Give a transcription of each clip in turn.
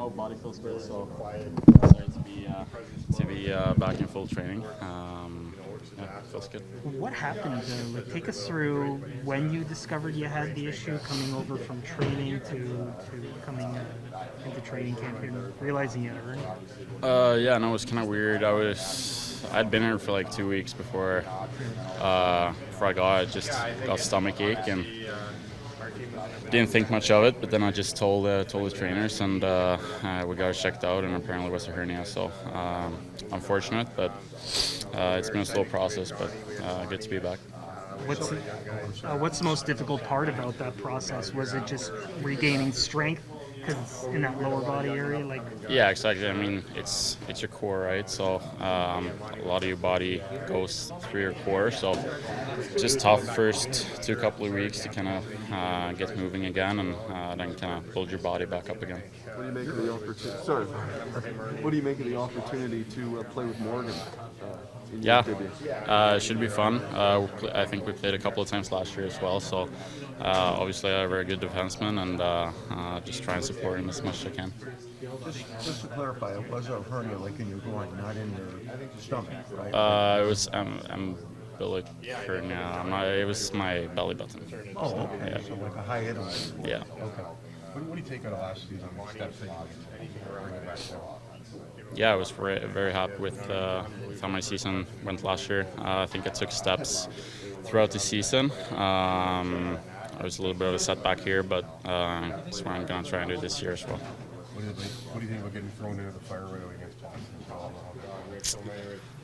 now body feels good, so excited to be back in full training. Yeah, feels good. What happened? Take us through when you discovered you had the issue coming over from training to coming into training camp and realizing you had a hernia. Yeah, no, it was kind of weird. I'd been here for like 2 weeks before I got it. Just got stomach ache and didn't think much of it. But then I just told the trainers, and we got it checked out, and apparently it was a hernia. So unfortunate, but it's been a slow process. But good to be back. What's the most difficult part about that process? Was it just regaining strength because in that lower body area, like Yeah, exactly. I mean, it's your core, right? So a lot of your body goes through your core. So just tough first couple of weeks to kind of get moving again, and then kind of build your body back up again. What do you make of the opportunity? Sorry, what do you make of the opportunity to play with Morgan? In your Yeah, debut? it should be fun. I think we played a couple of times last year as well. So obviously, a very good defenseman, and just try and support him as much as I can. Just to clarify, it was a hernia like in your groin, not in your stomach, right? It was umbilic hernia. It was my belly button. Oh, okay. Yeah. So like a hiatus. Yeah. Okay. What do you take out of last season? The steps that you bring it back to? Yeah, I was very happy with how my season went last year. I think I took steps throughout the season. I was a little bit of a setback here, but that's what I'm going to try and do this year as well. What do you think about getting thrown into the fire right away against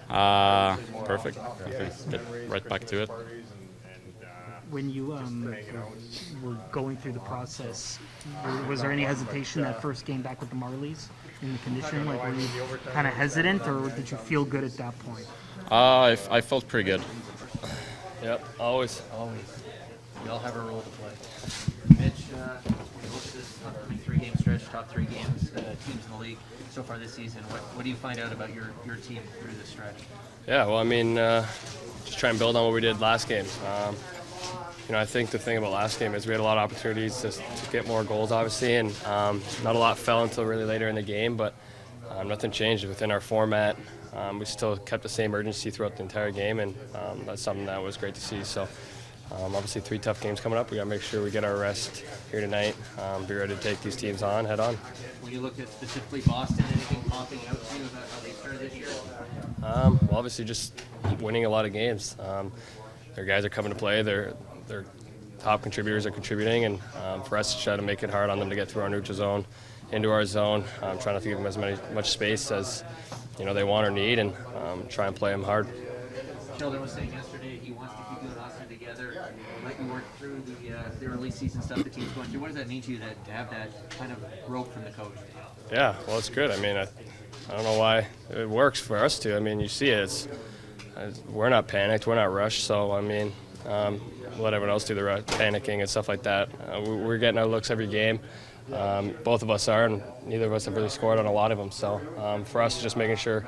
Boston? Perfect. Okay. Get right back to it. when you were going through the process, was there any hesitation that first game back with the Marlies in the conditioning? Like, were you kind of hesitant, or did you feel good at that point? I felt pretty good. Yep, always. We all have a role to play. Mitch, when you look at this upcoming three-game stretch, top three games, teams in the league so far this season, what do you find out about your team through this stretch? Yeah, well, I mean, just try and build on what we did last game. I think the thing about last game is we had a lot of opportunities to get more goals, obviously, and not a lot fell until really later in the game, but nothing changed within our format. We still kept the same urgency throughout the entire game, and that's something that was great to see. So, obviously, 3 tough games coming up. We got to make sure we get our rest here tonight, be ready to take these teams on, head on. When you look at specifically Boston, anything popping out to you about how they started this year? Well, obviously, just winning a lot of games. Their guys are coming to play. Their top contributors are contributing, and for us to try to make it hard on them to get through our neutral zone, into our zone, trying to give them as much space as they want or need, and try and play them hard. Sheldon was saying yesterday he wants to keep you and Austin together, let you work through the early season stuff the team's going through. What does that mean to you to have that kind of rope from the coach? Yeah, well, it's good. I mean, I don't know why it works for us too. I mean, you see it. We're not panicked. We're not rushed. So, I mean, let everyone else do the panicking and stuff like that. We're getting our looks every game. Both of us are, and neither of us have really scored on a lot of them. So for us, just making sure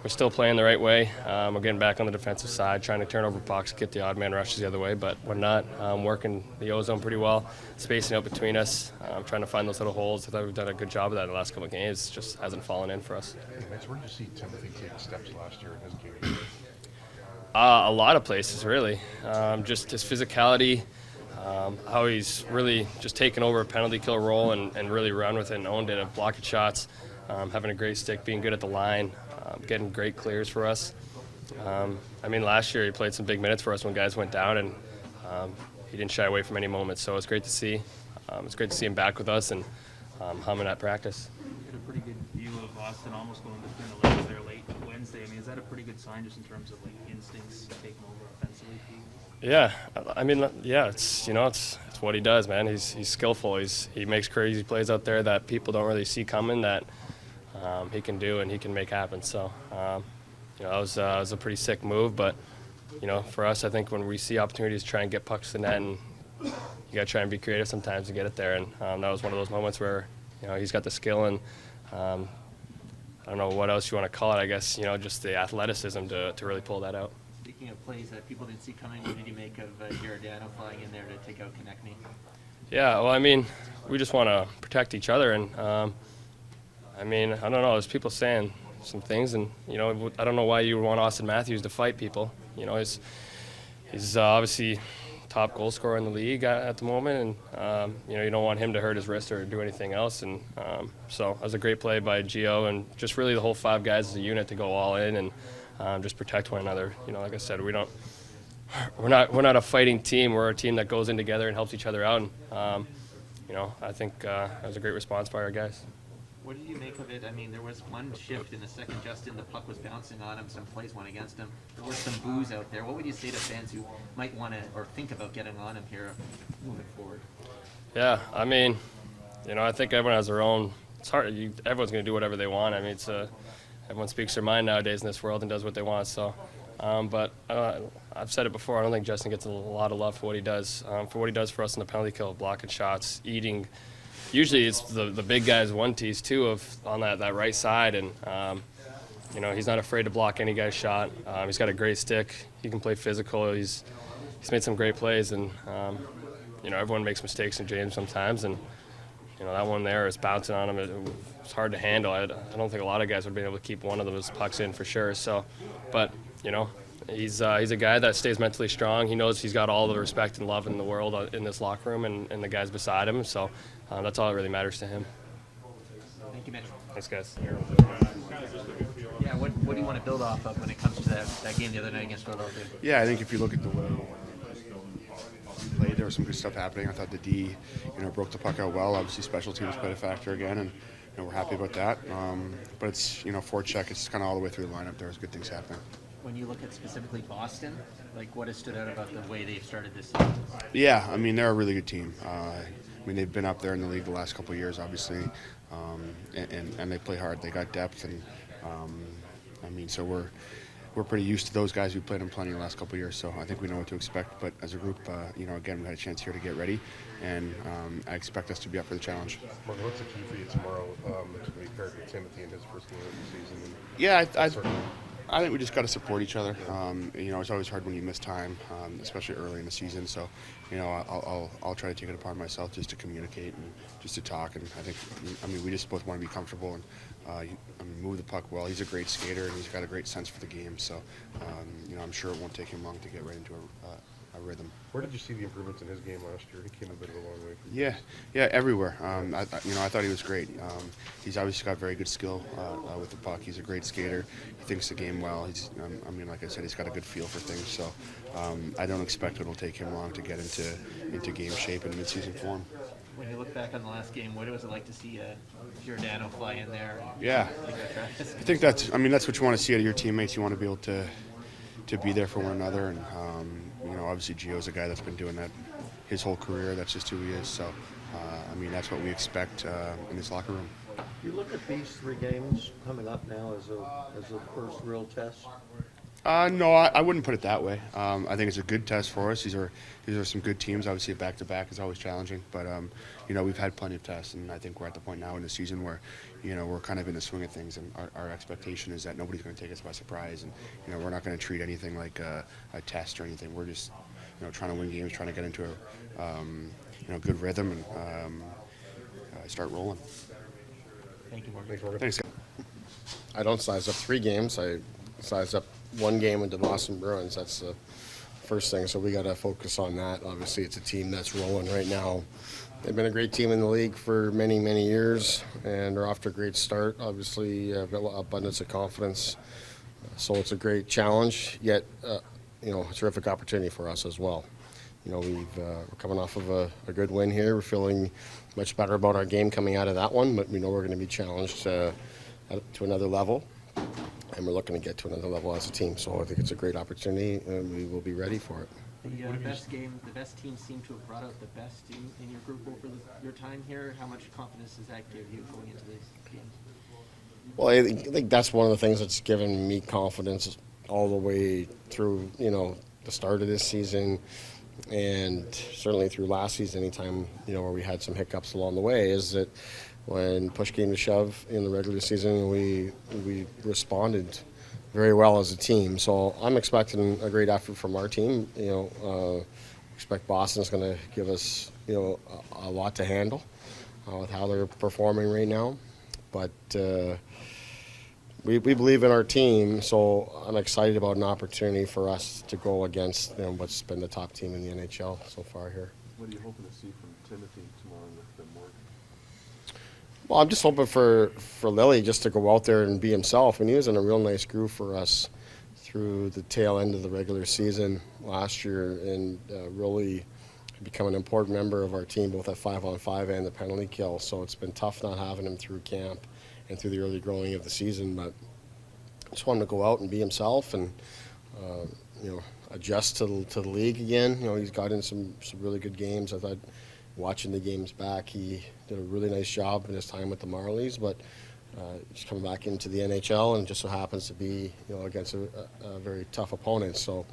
we're still playing the right way. We're getting back on the defensive side, trying to turn over pucks, get the odd man rushes the other way, but we're not. Working the O-zone pretty well, spacing out between us, trying to find those little holes. I thought we've done a good job of that in the last couple of games. It just hasn't fallen in for us. Where did you see Timothy take steps last year in his game? A lot of places, really. Just his physicality, how he's really just taken over a penalty kill role and really run with it and owned it, and blocking shots, having a great stick, being good at the line, getting great clears for us. I mean, last year he played some big minutes for us when guys went down, and he didn't shy away from any moments, so it's great to see. It's great to see him back with us and humming at practice. You had a pretty good view of Austin almost going to turn the legs there late Wednesday. I mean, is that a pretty good sign just in terms of like instincts taking over offensively for you? Yeah, I mean, yeah, it's what he does, man. He's skillful. He makes crazy plays out there that people don't really see coming that he can do and he can make happen. So, that was a pretty sick move. But for us, I think when we see opportunities to try and get pucks to the net, and you got to try and be creative sometimes to get it there. And that was one of those moments where he's got the skill and. I don't know what else you want to call it. I guess just the athleticism to really pull that out. Speaking of plays that people didn't see coming, what did you make of Giordano flying in there to take out Konechny? Yeah, well, I mean, we just want to protect each other, and I mean, I don't know. There's people saying some things, and you know, I don't know why you want Austin Matthews to fight people. You know, he's obviously top goal scorer in the league at the moment, and you know, you don't want him to hurt his wrist or do anything else. And so that was a great play by Gio, and just really the whole 5 guys as a unit to go all in and just protect one another. You know, like I said, we're not a fighting team. We're a team that goes in together and helps each other out. And, you know, I think that was a great response by our guys. What did you make of it? I mean, there was one shift in the second, Justin. The puck was bouncing on him. Some plays went against him. There was some boos out there. What would you say to fans who might want to or think about getting on him here moving forward? Yeah, I mean, you know, I think everyone has their own. It's hard. Everyone's going to do whatever they want. I mean, everyone speaks their mind nowadays in this world and does what they want. So, but I've said it before. I don't think Justin gets a lot of love for what he does. For what he does for us in the penalty kill, blocking shots, eating. Usually it's the big guys 1-Ts too on that right side, and you know, he's not afraid to block any guy's shot. He's got a great stick. He can play physical. He's made some great plays, and you know, everyone makes mistakes in James sometimes, and you know, that one there is bouncing on him. It's hard to handle. I don't think a lot of guys would be able to keep one of those pucks in for sure. So, but you know, he's a guy that stays mentally strong. He knows he's got all the respect and love in the world in this locker room and the guys beside him. So that's all that really matters to him. Thank you, Mitch. Thanks, guys. Yeah, what do you want to build off of when it comes to that game the other night against Philadelphia? Yeah, I think if you look at the way we played, there was some good stuff happening. I thought the D, broke the puck out well. Obviously, special teams played a factor again, and we're happy about that. But it's forecheck. It's kind of all the way through the lineup. There was good things happening. When you look at specifically Boston, like what has stood out about the way they've started this season? Yeah, I mean they're a really good team. They've been up there in the league the last couple of years, obviously, and they play hard. They got depth, and so we're pretty used to those guys. We played them plenty the last couple of years, so I think we know what to expect. But as a group, again, we had a chance here to get ready, and I expect us to be up for the challenge. Morgan, what's the key for you tomorrow to be paired with Timothy in his first game of the season? Yeah, I think we just got to support each other. It's always hard when you miss time, especially early in the season. So, I'll try to take it upon myself just to communicate and just to talk. And I think, we just both want to be comfortable and move the puck well. He's a great skater and he's got a great sense for the game. So, I'm sure it won't take him long to get right into a rhythm. Where did you see the improvements in his game last year? He came a bit of a long way from Yeah, everywhere. I thought he was great. He's obviously got very good skill with the puck. He's a great skater. He thinks the game well. Like I said, he's got a good feel for things. So I don't expect it'll take him long to get into game shape and midseason form. When you look back on the last game, what was it like to see Giordano fly in there? Yeah, I think that's what you want to see out of your teammates. You want to be able to be there for one another, and obviously Gio's a guy that's been doing that his whole career. That's just who he is. So, that's what we expect in this locker room. You look at these 3 games coming up now as a first real test. No, I wouldn't put it that way. I think it's a good test for us. These are some good teams. Obviously, a back-to-back is always challenging, but we've had plenty of tests, and I think we're at the point now in the season where we're kind of in the swing of things, and our expectation is that nobody's going to take us by surprise, and we're not going to treat anything like a test or anything. We're just trying to win games, trying to get into a good rhythm and start rolling. Thank you, Morgan. Thanks. I don't size up 3 games. I size up 1 game with the Boston Bruins. That's the first thing, so we got to focus on that. Obviously, it's a team that's rolling right now. They've been a great team in the league for many, many years, and they're off to a great start. Obviously, abundance of confidence. So it's a great challenge, yet a terrific opportunity for us as well. We're coming off of a good win here. We're feeling much better about our game coming out of that one, but we know we're going to be challenged to another level. And we're looking to get to another level as a team. So I think it's a great opportunity, and we will be ready for it. The best teams seem to have brought out the best in your group over your time here. How much confidence does that give you going into these games? Well, I think that's one of the things that's given me confidence all the way through, the start of this season, and certainly through last season. Anytime where we had some hiccups along the way, is that when push came to shove in the regular season, we responded very well as a team. So I'm expecting a great effort from our team. Expect Boston's going to give us a lot to handle with how they're performing right now. but we believe in our team, so I'm excited about an opportunity for us to go against what's been the top team in the NHL so far here. What are you hoping to see from Timothy tomorrow with Morgan? Well, I'm just hoping for Lily just to go out there and be himself. And he was in a real nice groove for us through the tail end of the regular season last year, and really become an important member of our team, both at 5-on-5 and the penalty kill. So it's been tough not having him through camp and through the early growing of the season. But I just want him to go out and be himself and adjust to the league again. He's got in some really good games. I thought watching the games back, he did a really nice job in his time with the Marlies, but he's coming back into the NHL, and just so happens to be against a very tough opponent. So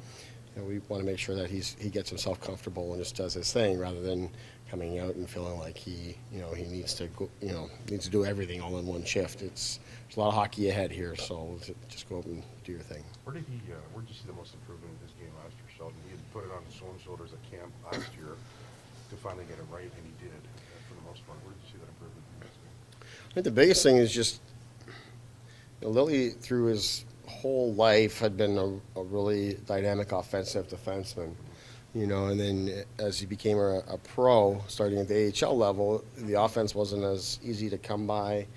we want to make sure that he gets himself comfortable and just does his thing, rather than coming out and feeling like he needs to go, needs to do everything all in one shift. There's a lot of hockey ahead here, so just go out and do your thing. Where did you see the most improvement in his game last year, Sheldon? He had put it on his own shoulders at camp last year to finally get it right, and he did for the most part. Where did you see that improvement in his game? I think the biggest thing is just Lily, through his whole life, had been a really dynamic offensive defenseman. And then as he became a pro, starting at the AHL level, the offense wasn't as easy to come by.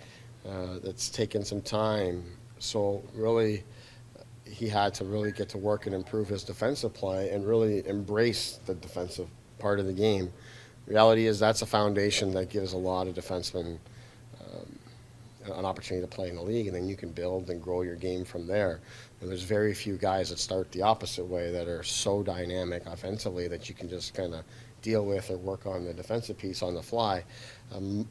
That's taken some time. So really, he had to really get to work and improve his defensive play and really embrace the defensive part of the game. Reality is that's a foundation that gives a lot of defensemen an opportunity to play in the league, and then you can build and grow your game from there. And there's very few guys that start the opposite way that are so dynamic offensively that you can just kind of deal with or work on the defensive piece on the fly.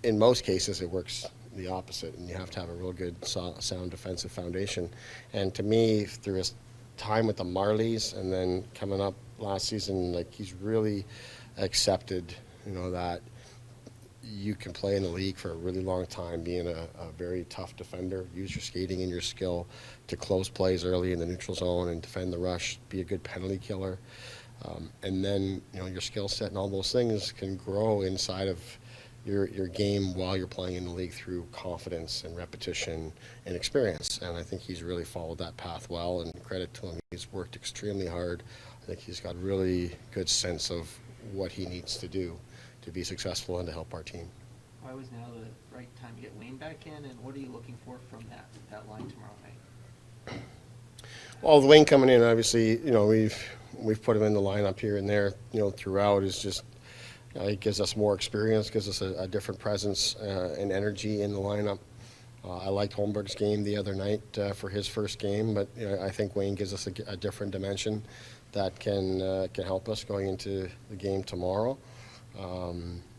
In most cases, it works the opposite, and you have to have a real good, sound defensive foundation. And to me, through his time with the Marlies and then coming up last season, he's really accepted, that you can play in the league for a really long time being a very tough defender. Use your skating and your skill to close plays early in the neutral zone and defend the rush, be a good penalty killer. And then, your skill set and all those things can grow inside of your game while you're playing in the league through confidence and repetition and experience. And I think he's really followed that path well, and credit to him. He's worked extremely hard. I think he's got a really good sense of what he needs to do to be successful and to help our team. Why was now the right time to get Wayne back in, and what are you looking for from that line tomorrow night? Well, with Wayne coming in, obviously, we've put him in the lineup here and there, throughout. Is just it gives us more experience, gives us a different presence and energy in the lineup. I liked Holmberg's game the other night for his first game, but I think Wayne gives us a different dimension that can help us going into the game tomorrow.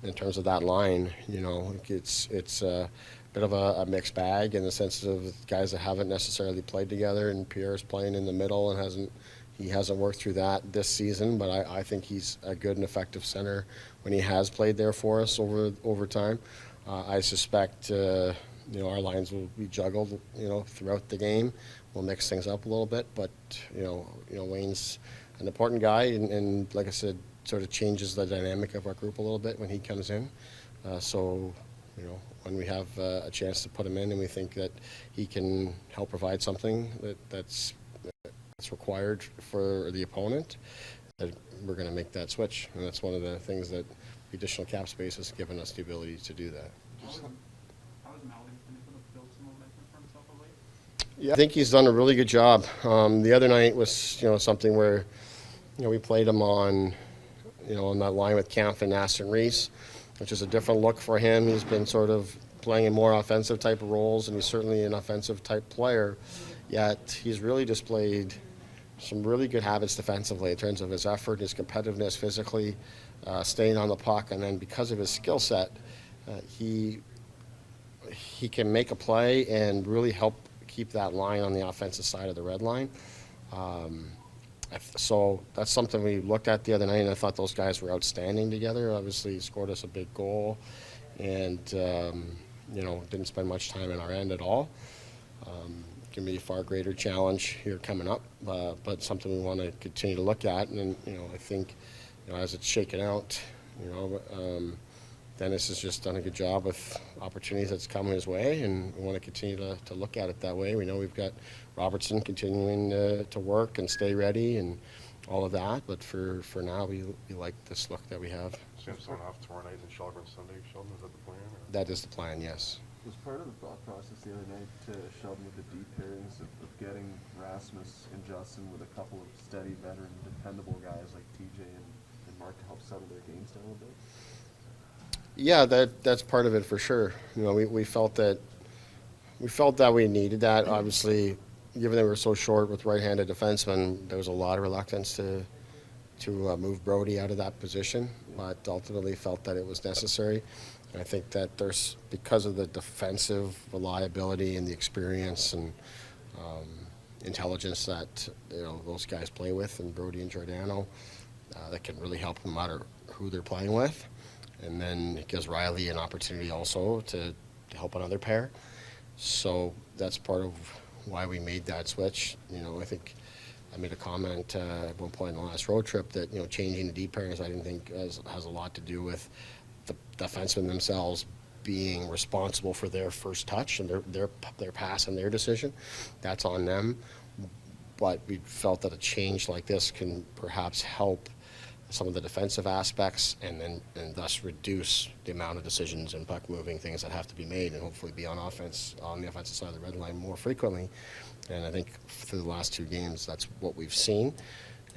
In terms of that line, it's a bit of a mixed bag in the sense of guys that haven't necessarily played together, and Pierre's playing in the middle and hasn't worked through that this season, but I think he's a good and effective center when he has played there for us over time. I suspect our lines will be juggled throughout the game. We'll mix things up a little bit, but Wayne's an important guy, and like I said, sort of changes the dynamic of our group a little bit when he comes in. So when we have a chance to put him in and we think that he can help provide something that's required for the opponent, that we're going to make that switch. And that's one of the things that the additional cap space has given us the ability to do that. Yeah, I think he's done a really good job. The other night was something where we played him on on that line with Kampf and Aston Reese, which is a different look for him. He's been sort of playing in more offensive type of roles, and he's certainly an offensive type player, yet he's really displayed some really good habits defensively in terms of his effort, his competitiveness physically, staying on the puck, and then because of his skill set, he can make a play and really help keep that line on the offensive side of the red line. So that's something we looked at the other night, and I thought those guys were outstanding together. Obviously, he scored us a big goal, and didn't spend much time in our end at all. Can be a far greater challenge here coming up, but something we want to continue to look at. And I think as it's shaken out, Dennis has just done a good job with opportunities that's come his way, and we want to continue to look at it that way. We know we've got Robertson continuing to work and stay ready and all of that, but for now, we like this look that we have. So you have someone off tomorrow night and Shelburne Sunday, Sheldon, is that the plan? Or? That is the plan, yes. Was part of the thought process the other night to Sheldon with the deep pairings of getting Rasmus and Justin with a couple of steady, veteran, dependable guys like TJ and Mark to help settle their games down a bit? Yeah, that's part of it for sure. You know, we felt that we needed that. Obviously, given they were so short with right-handed defensemen, there was a lot of reluctance to move Brody out of that position, but ultimately felt that it was necessary. And I think that there's, because of the defensive reliability and the experience and intelligence that those guys play with, and Brody and Giordano, that can really help no matter who they're playing with. And then it gives Riley an opportunity also to help another pair. So that's part of why we made that switch. I think I made a comment at one point in the last road trip that changing the deep pairings I didn't think has a lot to do with the defensemen themselves being responsible for their first touch and their pass and their decision. That's on them. But we felt that a change like this can perhaps help some of the defensive aspects and thus reduce the amount of decisions and puck moving things that have to be made, and hopefully be on the offensive side of the red line more frequently. And I think through the last 2 games, that's what we've seen.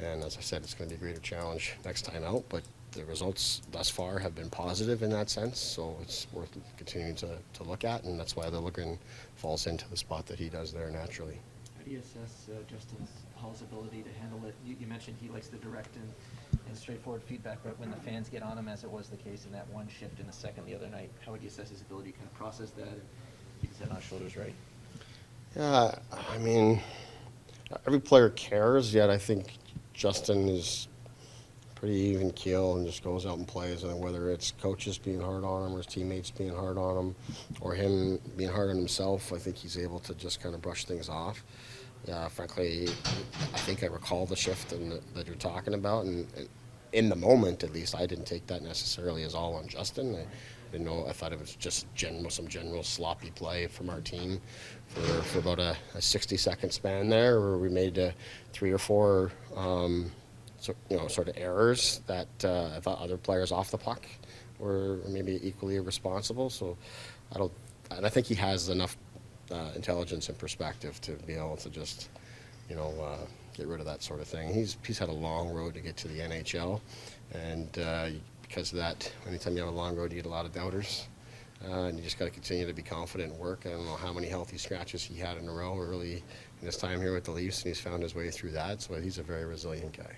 And as I said, it's going to be a greater challenge next time out, but the results thus far have been positive in that sense, so it's worth continuing to look at, and that's why Liljegren falls into the spot that he does there naturally. How do you assess Justin Hall's ability to handle it? You mentioned he likes the direct and straightforward feedback, but when the fans get on him, as it was the case in that one shift in the second the other night, how would you assess his ability to kind of process that and keep his head on his shoulders right? Yeah, I mean, every player cares, yet I think Justin is pretty even keel and just goes out and plays, and whether it's coaches being hard on him or his teammates being hard on him or him being hard on himself, I think he's able to just kind of brush things off. Frankly, I think I recall the shift that you're talking about, and in the moment, at least, I didn't take that necessarily as all on Justin. I didn't know. I thought it was just some general sloppy play from our team for about a 60-second span there, where we made 3 or 4 sort of errors that I thought other players off the puck were maybe equally responsible. So I think he has enough intelligence and perspective to be able to just get rid of that sort of thing. He's had a long road to get to the NHL, and because of that, anytime you have a long road, you get a lot of doubters, and you just got to continue to be confident and work. I don't know how many healthy scratches he had in a row early in his time here with the Leafs, and he's found his way through that. So he's a very resilient guy.